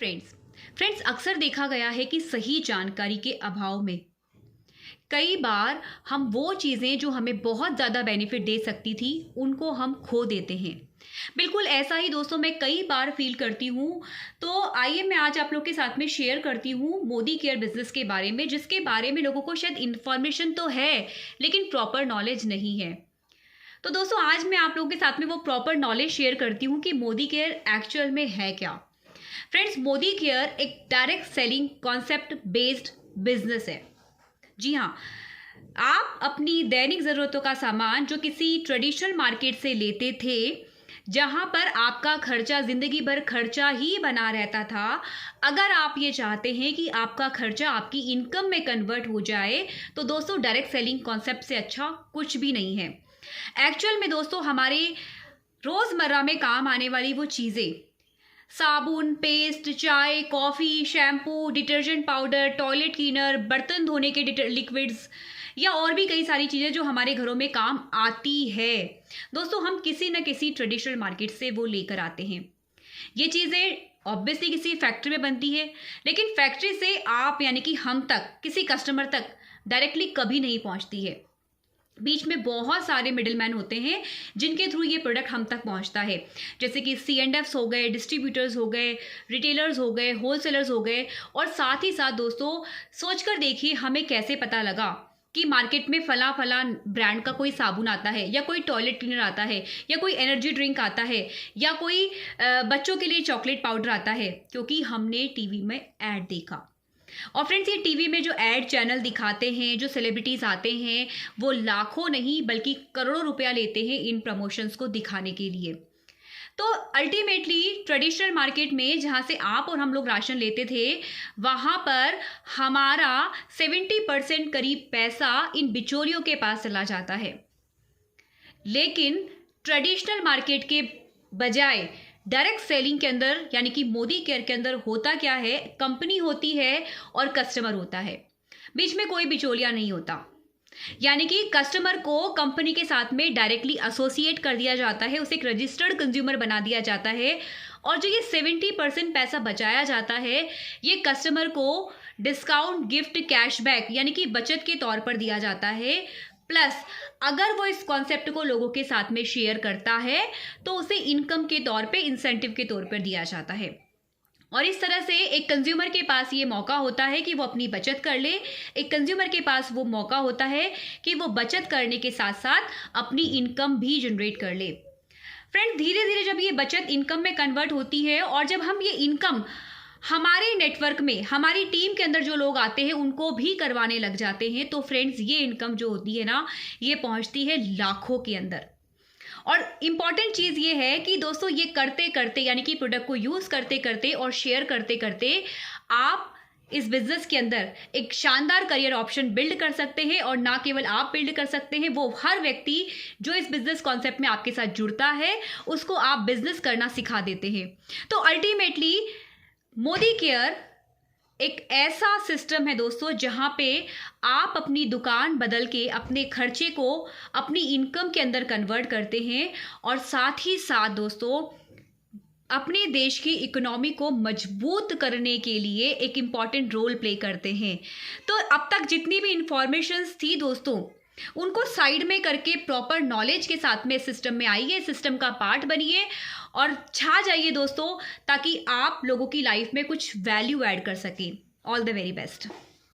Friends अक्सर देखा गया है कि सही जानकारी के अभाव में कई बार हम वो चीज़ें जो हमें बहुत ज़्यादा बेनिफिट दे सकती थी उनको हम खो देते हैं। बिल्कुल ऐसा ही दोस्तों मैं कई बार फील करती हूँ। तो आइए मैं आज आप लोग के साथ में शेयर करती हूँ मोदी केयर बिजनेस के बारे में, जिसके बारे में लोगों को शायद इन्फॉर्मेशन तो है लेकिन प्रॉपर नॉलेज नहीं है। तो दोस्तों आज मैं आप लोगों के साथ में वो प्रॉपर नॉलेज शेयर करती हूँ कि मोदी केयर एक्चुअल में है क्या। फ्रेंड्स मोदी केयर एक direct selling concept based business है। जी हाँ, आप अपनी दैनिक ज़रूरतों का सामान जो किसी ट्रेडिशनल मार्केट से लेते थे, जहाँ पर आपका खर्चा ज़िंदगी भर खर्चा ही बना रहता था, अगर आप ये चाहते हैं कि आपका खर्चा आपकी इनकम में कन्वर्ट हो जाए तो दोस्तों डायरेक्ट सेलिंग कॉन्सेप्ट से अच्छा कुछ भी नहीं है। एक्चुअल में दोस्तों हमारे रोज़मर्रा में काम आने वाली वो चीज़ें, साबुन, पेस्ट, चाय, coffee, shampoo, detergent powder, toilet cleaner, बर्तन धोने के लिक्विड्स या और भी कई सारी चीज़ें जो हमारे घरों में काम आती है, दोस्तों हम किसी न किसी ट्रेडिशनल मार्केट से वो लेकर आते हैं। ये चीज़ें ऑब्वियसली किसी फैक्ट्री में बनती है, लेकिन फैक्ट्री से आप यानी कि हम तक, किसी कस्टमर तक डायरेक्टली कभी नहीं पहुंचती है। बीच में बहुत सारे मिडिलमैन होते हैं जिनके थ्रू ये प्रोडक्ट हम तक पहुंचता है, जैसे कि C&Fs हो गए, डिस्ट्रीब्यूटर्स हो गए, रिटेलर्स हो गए, होलसेलर्स हो गए। और साथ ही साथ दोस्तों सोचकर देखिए हमें कैसे पता लगा कि मार्केट में फला ब्रांड का कोई साबुन आता है या कोई टॉयलेट क्लीनर आता है या कोई एनर्जी ड्रिंक आता है या कोई बच्चों के लिए चॉकलेट पाउडर आता है, क्योंकि हमने टीवी में ऐड देखा। और फ्रेंड्स ये टीवी में जो ऐड चैनल दिखाते हैं, जो सेलिब्रिटीज़ आते हैं, वो लाखों नहीं बल्कि करोड़ों रुपया लेते हैं इन प्रमोशंस को दिखाने के लिए। तो अल्टीमेटली ट्रेडिशनल मार्केट में जहाँ से आप और हम लोग राशन लेते थे, वहाँ पर हमारा 70% करीब पैसा इन बिचौलियों के पास चला जाता है। लेकिन ट्रेडिशनल मार्केट के बजाय डायरेक्ट सेलिंग के अंदर यानी कि मोदी केयर के अंदर होता क्या है, कंपनी होती है और कस्टमर होता है, बीच में कोई बिचौलिया नहीं होता। यानी कि कस्टमर को कंपनी के साथ में डायरेक्टली एसोसिएट कर दिया जाता है, उसे एक रजिस्टर्ड कंज्यूमर बना दिया जाता है। और जो ये 70% पैसा बचाया जाता है, ये कस्टमर को डिस्काउंट, गिफ्ट, कैशबैक यानी कि बचत के तौर पर दिया जाता है। प्लस अगर वो इस कॉन्सेप्ट को लोगों के साथ में शेयर करता है तो उसे इनकम के तौर पे, इंसेंटिव के तौर पर दिया जाता है। और इस तरह से एक कंज्यूमर के पास ये मौका होता है कि वो अपनी बचत कर ले, एक कंज्यूमर के पास वो मौका होता है कि वो बचत करने के साथ साथ अपनी इनकम भी जनरेट कर ले। फ्रेंड धीरे धीरे जब ये बचत इनकम में कन्वर्ट होती है और जब हम ये इनकम हमारे नेटवर्क में, हमारी टीम के अंदर जो लोग आते हैं उनको भी करवाने लग जाते हैं, तो फ्रेंड्स ये इनकम जो होती है ना, ये पहुंचती है लाखों के अंदर। और इम्पॉर्टेंट चीज़ ये है कि दोस्तों ये करते करते यानी कि प्रोडक्ट को यूज़ करते करते और शेयर करते करते आप इस बिजनेस के अंदर एक शानदार करियर ऑप्शन बिल्ड कर सकते हैं। और ना केवल आप बिल्ड कर सकते हैं, वो हर व्यक्ति जो इस बिजनेस कॉन्सेप्ट में आपके साथ जुड़ता है उसको आप बिजनेस करना सिखा देते हैं। तो अल्टीमेटली मोदी केयर एक ऐसा सिस्टम है दोस्तों जहां पे आप अपनी दुकान बदल के अपने खर्चे को अपनी इनकम के अंदर कन्वर्ट करते हैं और साथ ही साथ दोस्तों अपने देश की इकोनॉमी को मजबूत करने के लिए एक इम्पॉर्टेंट रोल प्ले करते हैं। तो अब तक जितनी भी इंफॉर्मेशंस थी दोस्तों, उनको साइड में करके प्रॉपर नॉलेज के साथ में सिस्टम में आइए, सिस्टम का पार्ट बनिए और छा जाइए दोस्तों, ताकि आप लोगों की लाइफ में कुछ वैल्यू ऐड कर सकें। All the very best.